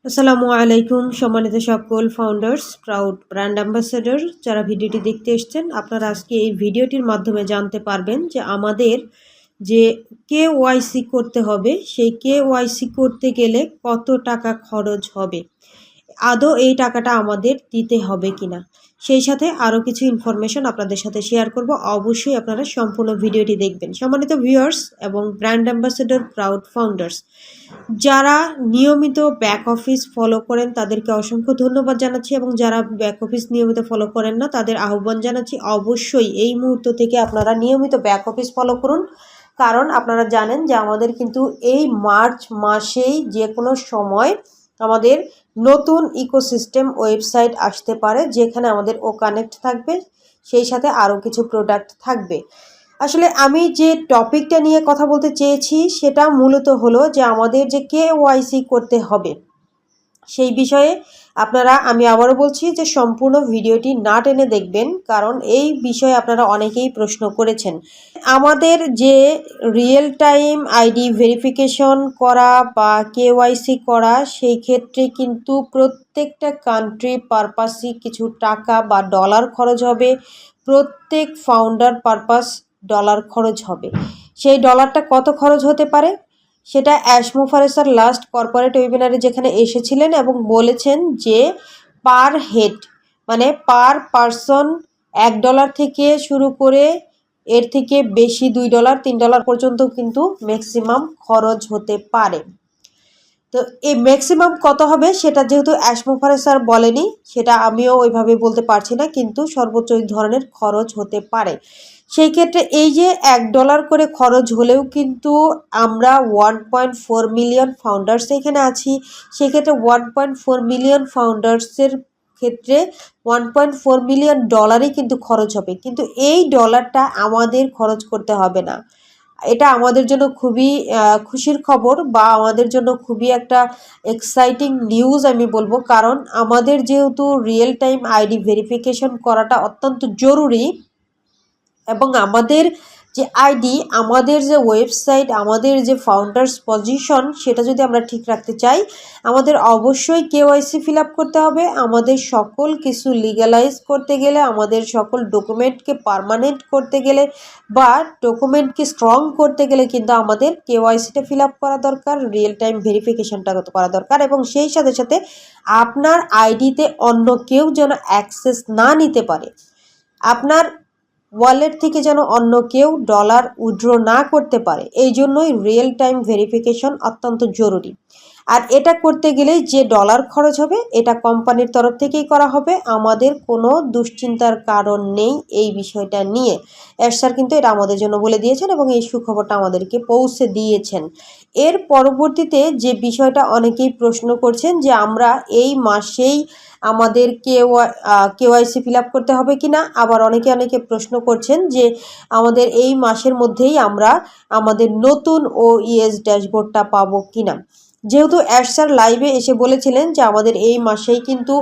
আসসালামু আলাইকুম সম্মানিত সকল ফাউন্ডার্স প্রাউড ব্র্যান্ড অ্যাম্বাসেডর যারা ভিডিওটি দেখতে এসেছেন, আপনারা আজকে এই ভিডিওটির মাধ্যমে জানতে পারবেন যে আমাদের যে কেওয়াইসি করতে হবে, সেই কেওয়াইসি করতে গেলে কত টাকা খরচ হবে, আদৌ এই টাকাটা আমাদের দিতে হবে কিনা। সেই সাথে আরও কিছু ইনফরমেশন আপনাদের সাথে শেয়ার করব। অবশ্যই আপনারা সম্পূর্ণ ভিডিওটি দেখবেন। সম্মানিত ভিউয়ার্স এবং ব্র্যান্ড অ্যাম্বাসেডর প্রাউড ফাউন্ডার্স যারা নিয়মিত ব্যাক অফিস ফলো করেন তাদেরকে অসংখ্য ধন্যবাদ জানাচ্ছি, এবং যারা ব্যাক অফিস নিয়মিত ফলো করেন না তাদের আহ্বান জানাচ্ছি অবশ্যই এই মুহূর্ত থেকে আপনারা নিয়মিত ব্যাক অফিস ফলো করুন। কারণ আপনারা জানেন যে আমাদের কিন্তু এই মার্চ মাসেই যে কোনো সময় আমাদের নতুন ইকোসিস্টেম ওয়েবসাইট আসতে পারে, যেখানে আমাদের O-Connect থাকবে, সেই সাথে আরও কিছু প্রোডাক্ট থাকবে। আসলে আমি যে টপিকটা নিয়ে কথা বলতে চেয়েছি সেটা মূলত হলো যে আমাদের যে কেওয়াইসি করতে হবে সেই বিষয়ে আমি আবারও বলছি যে সম্পূর্ণ ভিডিওটি না টেনে দেখবেন, কারণ এই বিষয়ে আপনারা অনেকেই প্রশ্ন করেছেন। আমাদের যে রিয়েল টাইম আইডি ভেরিফিকেশন করা বা কেওয়াইসি করা, সেই ক্ষেত্রে কিন্তু প্রত্যেকটা কান্ট্রি পারপাসই কিছু টাকা বা ডলার খরচ হবে। প্রত্যেক ফাউন্ডার পারপাস ডলার খরচ হবে। সেই ডলারটা কত খরচ হতে পারে সেটা অ্যাশমুফারেসার লাস্ট কর্পোরেট ওয়েবিনারে যেখানে এসেছিলেন এবং বলেছেন যে পার হেড মানে পার পারসন $1 থেকে শুরু করে এর থেকে বেশি $2 $3 পর্যন্ত কিন্তু ম্যাক্সিমাম খরচ হতে পারে। তো এই ম্যাক্সিমাম কত হবে সেটা যেহেতু অ্যাশমুফারেসার বলেনি, সেটা আমিও ওইভাবে বলতে পারছি না, কিন্তু সর্বোচ্চ ওই ধরনের খরচ হতে পারে। সেই ক্ষেত্রে এই যে $1 করে খরচ হলেও কিন্তু আমরা 1.4 মিলিয়ন ফাউন্ডার্স এখানে আছি। সেক্ষেত্রে 1.4 মিলিয়ন ফাউন্ডার্সের ক্ষেত্রে $1.4 মিলিয়ন কিন্তু খরচ হবে, কিন্তু এই ডলারটা আমাদের খরচ করতে হবে না। এটা আমাদের জন্য খুবই খুশির খবর বা আমাদের জন্য খুবই একটা এক্সাইটিং নিউজ আমি বলবো, কারণ আমাদের যেহেতু রিয়েল টাইম আইডি ভেরিফিকেশন করাটা অত্যন্ত জরুরি, এবং আমাদের যে আইডি, আমাদের যে ওয়েবসাইট, আমাদের যে ফাউন্ডার্স পজিশন, সেটা যদি আমরা ঠিক রাখতে চাই আমাদের অবশ্যই কেওয়াইসি ফিল আপ করতে হবে। আমাদের সকল কিছু লিগ্যালাইজ করতে গেলে, আমাদের সকল ডকুমেন্টকে পার্মানেন্ট করতে গেলে বা ডকুমেন্টকে স্ট্রং করতে গেলে কিন্তু আমাদের কেওয়াইসিটা ফিল আপ করা দরকার, রিয়েল টাইম ভেরিফিকেশনটা করা দরকার, এবং সেই সাথে সাথে আপনার আইডিতে অন্য কেউ যেন অ্যাক্সেস না নিতে পারে, আপনার ওয়ালেট থেকে যেন অন্য কেউ ডলার উইথড্র না করতে পারে। এই জন্যই রিয়েল টাইম ভেরিফিকেশন অত্যন্ত জরুরি। আর এটা করতে গেলে যে ডলার খরচ হবে এটা কোম্পানির তরফ থেকেই করা হবে, আমাদের কোনো দুশ্চিন্তার কারণ নেই এই বিষয়টা নিয়ে। স্যার কিন্তু এটা আমাদের জন্য বলে দিয়েছেন এবং এই সুখবরটা আমাদেরকে পৌঁছে দিয়েছেন। এর পরবর্তীতে যে বিষয়টা অনেকেই প্রশ্ন করছেন যে আমরা এই মাসেই আমাদের কেওয়াইসি ফিল আপ করতে হবে কিনা, আবার অনেকে প্রশ্ন করছেন যে আমাদের এই মাসের মধ্যেই আমরা আমাদের নতুন OES ড্যাশবোর্ডটা পাবো কিনা। যেহেতু স্যার লাইভে এসে বলেছিলেন যে আমাদের এই মাসেই কিন্তু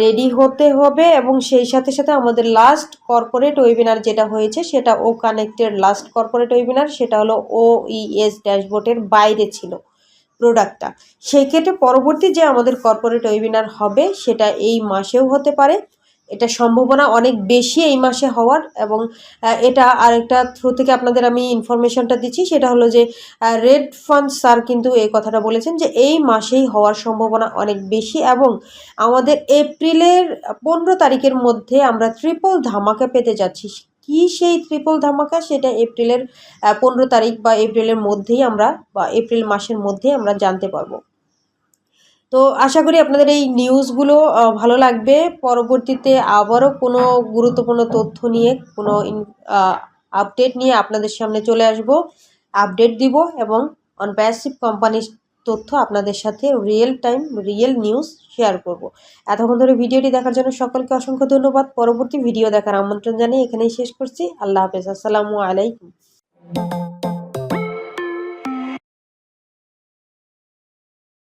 রেডি হতে হবে, এবং সেই সাথে সাথে আমাদের লাস্ট কর্পোরেট ওয়েবিনার যেটা হয়েছে সেটা O-Connected লাস্ট কর্পোরেট ওয়েবিনার, সেটা হলো OES ড্যাশবোর্ডের বাইরে ছিল প্রোডাক্টটা। সেই ক্ষেত্রে পরবর্তী যে আমাদের কর্পোরেট ওয়েবিনার হবে সেটা এই মাসেও হতে পারে, এটা সম্ভাবনা অনেক বেশি এই মাসে হওয়ার। এবং এটা আরেকটা থ্রু থেকে আপনাদের আমি ইনফরমেশনটা দিচ্ছি, সেটা হলো যে রেড ফান্ড স্যার কিন্তু এই কথাটা বলেছেন যে এই মাসেই হওয়ার সম্ভাবনা অনেক বেশি, এবং আমাদের এপ্রিলের 15 তারিখের মধ্যে আমরা ট্রিপল ধামাকা পেতে যাচ্ছি। কি সেই ট্রিপল ধামাকা, সেটা এপ্রিলের 15 তারিখ বা এপ্রিলের মধ্যেই আমরা বা এপ্রিল মাসের মধ্যেই আমরা জানতে পারবো। তো আশা করি আপনাদের এই নিউজগুলো ভালো লাগবে। পরবর্তীতে আবারও কোনো গুরুত্বপূর্ণ তথ্য নিয়ে কোনো আপডেট নিয়ে আপনাদের সামনে চলে আসব, আপডেট দিব এবং অনপ্যাসিভ কোম্পানির তথ্য আপনাদের সাথে real time real news share করব। এতক্ষণ ধরে ভিডিওটি দেখার জন্য সকলকে অসংখ্য ধন্যবাদ। পরবর্তী ভিডিও দেখার আমন্ত্রণ জানিয়ে এখানেই শেষ করছি। আল্লাহ হাফেজ। আসসালামু আলাইকুম।